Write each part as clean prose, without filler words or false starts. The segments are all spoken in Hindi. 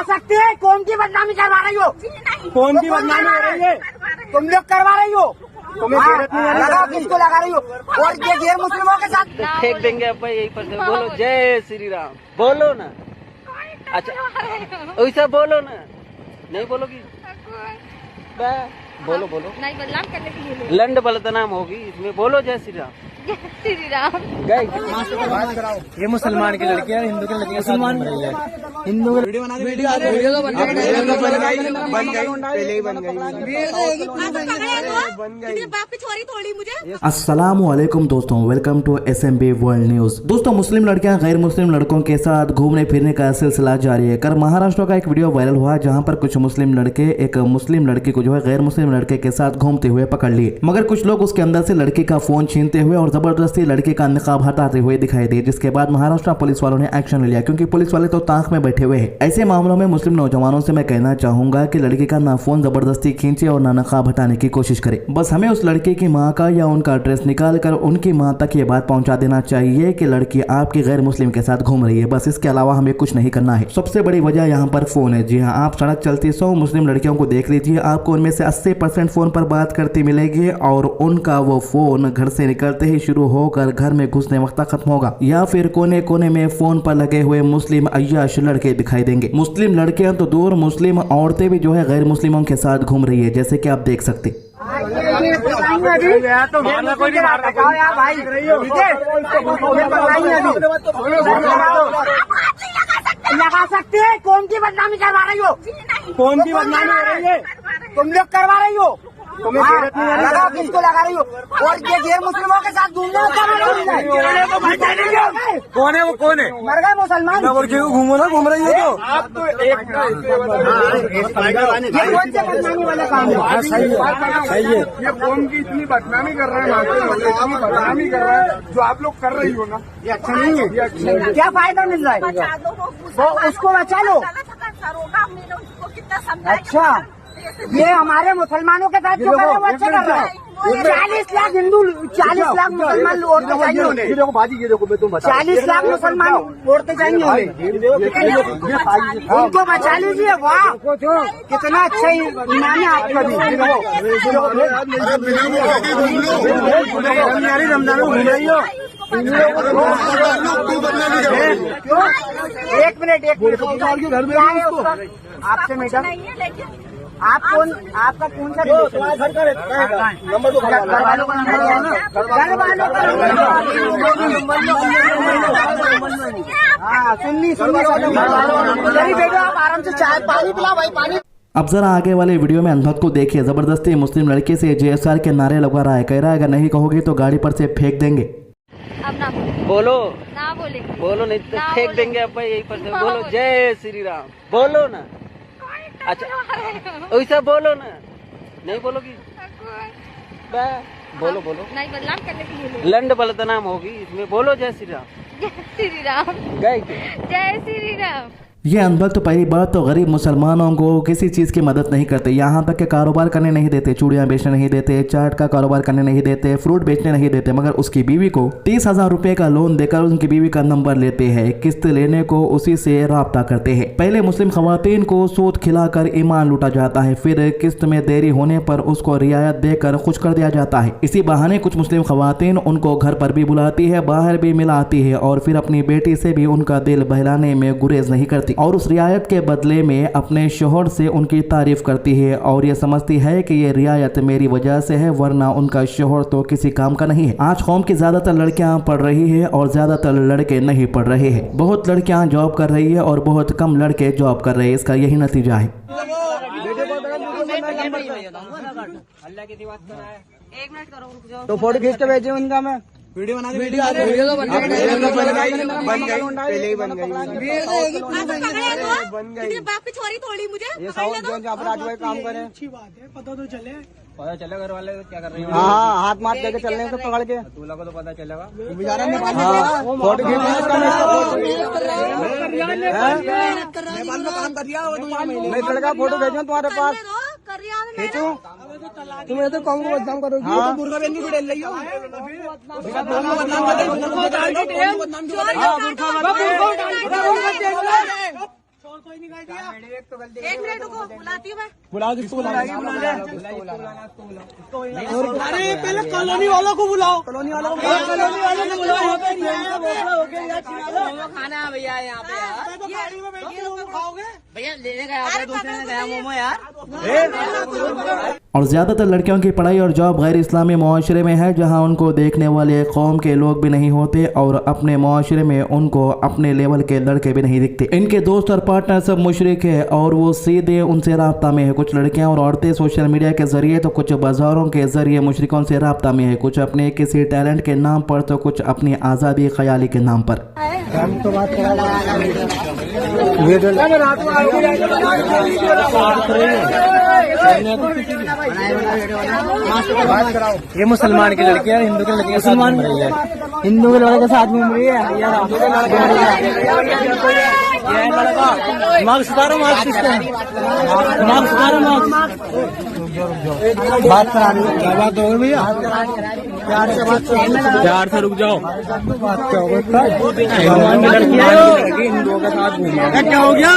लगा सकते हैं। कौन की बदनामी करवा रही हो? कौन की बदनामी हो रही है? तुम लोग करवा रही हो। तुम्हें लगा किसको लगा रही हो? और ये गैर मुस्लिमों के साथ फेंक देंगे अब यही पर से। बोलो जय श्री राम, बोलो ना। अच्छा वैसा बोलो ना, नहीं बोलोगी? बोलो बोलो, नहीं बदनाम करने के लिए लंड बदनाम होगी इसमें। बोलो जय श्री राम। जय श्री राम। ये मुसलमान की लड़की है, हिंदू की लड़की मुसलमान हिंदू वीडियो बना वीडियो तो बन गई, पहले ही बन गई। बाप की छोरी थोड़ी मुझे। अस्सलामुअलैकुम दोस्तों, welcome to SMB world news. दोस्तों, मुस्लिम लड़कियां गैर मुस्लिम लड़कों के साथ घूमने फिरने का सिलसिला जारी है। कल महाराष्ट्र का एक वीडियो वायरल हुआ जहां पर कुछ मुस्लिम लड़के एक मुस्लिम लड़की को जो है गैर मुस्लिम लड़के के साथ घूमते हुए पकड़ लिए, मगर कुछ लोग उसके अंदर से लड़की का फोन छीनते हुए और जबरदस्ती लड़की का निकाब हटाते हुए दिखाई दिए, जिसके बाद महाराष्ट्र पुलिस वालों ने एक्शन लिया, क्योंकि पुलिस वाले तो ताक में बैठे हुए हैं। ऐसे मामलों में मुस्लिम नौजवानों से मैं कहना चाहूंगा कि लड़की का ना फोन जबरदस्ती खींचे और ना नकाब हटाने की कोशिश करे। बस हमें उस लड़के की माँ का या उनका एड्रेस निकाल कर उनकी माँ तक ये बात पहुंचा देना चाहिए कि लड़की आपकी गैर मुस्लिम के साथ घूम रही है। बस इसके अलावा हमें कुछ नहीं करना है। सबसे बड़ी वजह यहाँ पर फोन है। जी हाँ, आप सड़क चलती 100 मुस्लिम लड़कियों को देख लीजिए, आपको उनमें से 80% फोन पर बात करती मिलेगी और उनका वो फोन घर से निकलते ही शुरू होकर घर में घुसने वक्त खत्म होगा, या फिर कोने कोने में फोन पर लगे हुए मुस्लिम अय्याश लड़के दिखाई देंगे। मुस्लिम लड़कियां तो दूर, मुस्लिम औरतें भी जो है गैर मुस्लिमों के साथ घूम रही है, जैसे कि आप देख सकते। लगा सकते हैं। कौन की बदनामी करवा रही हो? कौन की बदनामी हो रही है? तुम लोग करवा रही हो। लगा किसको लगा रही हो? और ये गैर मुस्लिमों के साथ घूमने कौन है वो? कौन है? मर गए मुसलमान। घूमो ना, घूम रही है तो आप तो ये कौन से बदनामी वाला काम है? सही है। ये कौन की इतनी बदनामी कर रहे हैं, इतनी बदनामी कर रहे हैं जो आप लोग कर रही हो ना, ये अच्छा नहीं है। ये अच्छा नहीं। क्या फायदा मिल रहा है? वो उसको बचा लो। अच्छा, ये हमारे मुसलमानों के साथ जो कर रहे हैं वो अच्छा कर रहा है। 40 लाख हिंदू, 40 लाख मुसलमान औरतें चाहिए उन्हें। देखो बाजी, ये देखो मैं तुम 40 लाख मुसलमान औरतें चाहिए उन्हें। उनको बचा लीजिए। वाह, कितना अच्छा ईमान है आपका भी। रमजान में घूम रही हो। एक मिनट क्या है उसका? आपसे मैडम, आप कौन? आपका कौन सा नंबर तो घर वालों का नंबर है ना? घर वालों का हाँ, सुननी बेटा, आप आराम से चाय पानी पिला भाई, पानी। अब जरा आगे वाले वीडियो में अनभक्त को देखिए। जबरदस्ती मुस्लिम लड़के से JSR के नारे लगा रहा है, कह रहा है अगर नहीं कहोगे तो गाड़ी पर से फेंक देंगे। अब ना बोलो ना बोले, बोलो, नहीं तो फेंक देंगे अब यही पर से। बोलो जय श्री राम, बोलो ना। अच्छा वैसा बोलो ना, नहीं बोलोगी? बोलो बोलो, नहीं बदनाम करने के लिए लंड बदनाम होगी इसमें। बोलो जय श्री राम। जय श्री राम। गए जय श्री राम। ये अनभक्त पहली बात तो गरीब मुसलमानों को किसी चीज़ की मदद नहीं करते, यहाँ तक के कारोबार करने नहीं देते, चूड़ियाँ बेचने नहीं देते, चाट का कारोबार करने नहीं देते, फ्रूट बेचने नहीं देते, मगर उसकी बीवी को 30,000 रुपए का लोन देकर उनकी बीवी का नंबर लेते हैं, किस्त लेने को उसी से राब्ता करते हैं। पहले मुस्लिम खवातीन को सूद खिलाकर ईमान लूटा जाता है, फिर किस्त में देरी होने पर उसको रियायत देकर खुश कर दिया जाता है। इसी बहाने कुछ मुस्लिम खवातीन उनको घर पर भी बुलाती है, बाहर भी मिलाती है और फिर अपनी बेटी से भी उनका दिल बहलाने में गुरेज नहीं करती और उस रियायत के बदले में अपने शोहर से उनकी तारीफ करती है और ये समझती है कि ये रियायत मेरी वजह से है, वरना उनका शोहर तो किसी काम का नहीं है। आज कौम की ज्यादातर लड़कियां पढ़ रही है और ज्यादातर लड़के नहीं पढ़ रहे हैं। बहुत लड़कियां जॉब कर रही है और बहुत कम लड़के जॉब कर रहे हैं। इसका यही नतीजा है। तो फोटो खींच के भेजे उनका, मैं वीडियो बना वीडियो तो बन गई, पहले ही बन गई। बाप की छोरी थोड़ी मुझे। ये साउथ जोन जहाँ पर आज भाई काम करे, अच्छी बात है, पता तो चले। पता चले घर वाले क्या कर रहे हैं। हाँ, हाथ मार देके चल रहे हैं तो पकड़ के, दूल्हा को तो पता चलेगा। फोटो खींच नेपाल में काम कर दिया, नहीं चलेगा। फोटो भेजो तुम्हारे पास, खींचो। तुम्हें तो कौन को बदनाम करोगी? हाँ, बुर्का पहन के बिड़ेल रही हो। एक मिनट रुको, बुलाती हूँ मैं। बुलाओ जिसको बुलाएगी, अरे पहले कॉलोनी वालों को बुलाओ, कॉलोनी वालों को बुलाओ, खाना है भैया यहाँ पे यार। खाओगे भैया लेने गया था, दूसरे ने गया मोमो यार। और ज्यादातर लड़कियों की पढ़ाई और जॉब गैर इस्लामी मुआशरे में है, जहां उनको देखने वाले कौम के लोग भी नहीं होते और अपने मुआशरे में उनको अपने लेवल के लड़के भी नहीं दिखते। इनके दोस्त और पार्टनर सब मुशरिक है और वो सीधे उनसे राब्ता में है। कुछ लड़कियां और औरतें सोशल मीडिया के जरिए तो कुछ बाजारों के जरिए मुशरिकों से राब्ता में है, कुछ अपने किसी टैलेंट के नाम पर तो कुछ अपनी आज़ादी ख्याली के नाम पर। ये मुसलमान की लड़की है, हिंदू की लड़की मुसलमान हिंदू के लड़के के साथ घूम रही है ये लड़का। मार्क्स उतारो, मार्क्स मार्क्स उतारो, मार्क्स बात करा रही है। क्या बात हो गई भैया? प्यार से बात, प्यार से रुक जाओ। बात क्या हो गई? लड़की हिंदुओं के साथ घूम रही है, क्या हो गया?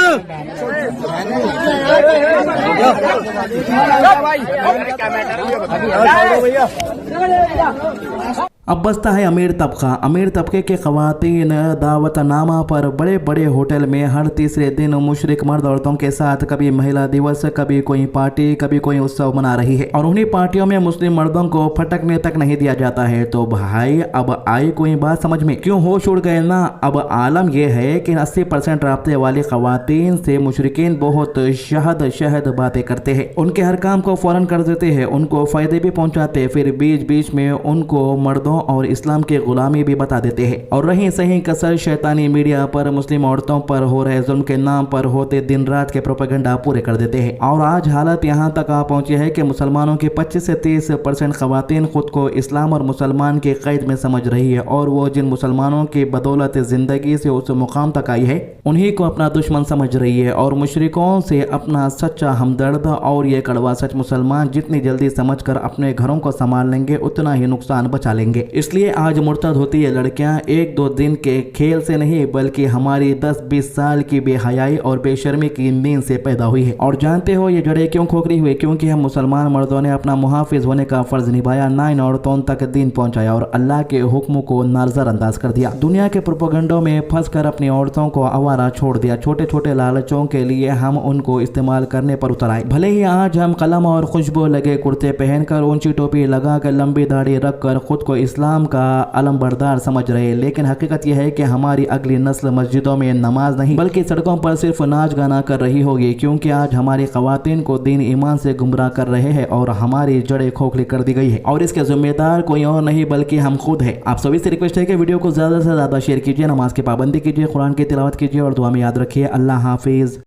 अब बचता है अमीर तबका। अमीर तबके के खवातीन दावतनामा पर बड़े बड़े होटल में हर तीसरे दिन मुशरिक मर्द औरतों के साथ कभी महिला दिवस, कभी कोई पार्टी, कभी कोई उत्सव मना रही है और उन्हीं पार्टियों में मुस्लिम मर्दों को फटकने तक नहीं दिया जाता है। तो भाई अब आई कोई बात समझ में? क्यों होश उड़ गए ना? अब आलम यह है कि 80% राब्ते वाली खवातीन से मुशरिकीन बहुत शहद बातें करते हैं, उनके हर काम को फौरन कर देते हैं, उनको फायदे भी पहुंचाते, फिर बीच बीच में उनको मर्दों और इस्लाम के गुलामी भी बता देते हैं। और रही सही कसर शैतानी मीडिया पर मुस्लिम औरतों पर हो रहे जुल्म के नाम पर होते दिन रात के प्रोपेगेंडा पूरे कर देते हैं। और आज हालत यहाँ तक आ पहुंची है कि मुसलमानों की 25 से 30% खवातीन खुद को इस्लाम और मुसलमान के कैद में समझ रही है और वो जिन मुसलमानों की बदौलत जिंदगी से उस मुकाम तक आई है उन्हीं को अपना दुश्मन समझ रही है और मुशरिकों से अपना सच्चा हमदर्द। और ये कड़वा सच मुसलमान जितनी जल्दी समझकर अपने घरों को संभाल लेंगे उतना ही नुकसान बचा लेंगे। इसलिए आज मुर्तद होती है लड़कियां 1-2 दिन के खेल से नहीं बल्कि हमारी 10-20 साल की बेहयाई और बेशर्मी की नींद से पैदा हुई है। और जानते हो ये जड़ें क्यों खोखली हुई? क्योंकि हम मुसलमान मर्दों ने अपना मुहाफिज होने का फर्ज निभाया, ना इन औरतों तक दीन पहुंचाया और अल्लाह के हुक्म को नजरअंदाज कर दिया। दुनिया के प्रोपेगेंडों में फंस कर अपनी औरतों को आवारा छोड़ दिया। छोटे छोटे लालचों के लिए हम उनको इस्तेमाल करने पर उतर आए। भले ही आज हम कलम और खुशबू लगे कुर्ते पहनकर, ऊंची टोपी लगाकर, लंबी दाढ़ी रखकर खुद को इस्लाम का अलमबरदार समझ रहे, लेकिन हकीकत यह है कि हमारी अगली नस्ल मस्जिदों में नमाज नहीं बल्कि सड़कों पर सिर्फ नाच गाना कर रही होगी, क्योंकि आज हमारी खवातीन को दीन ईमान से गुमराह कर रहे हैं और हमारी जड़ें खोखली कर दी गई है। और इसके जिम्मेदार कोई और नहीं बल्कि हम खुद हैं। आप सभी से रिक्वेस्ट है कि वीडियो को ज्यादा से ज्यादा शेयर कीजिए, नमाज की पाबंदी कीजिए, कुरान की तिलावत कीजिए और दुआ में याद रखिए। अल्लाह हाफिज।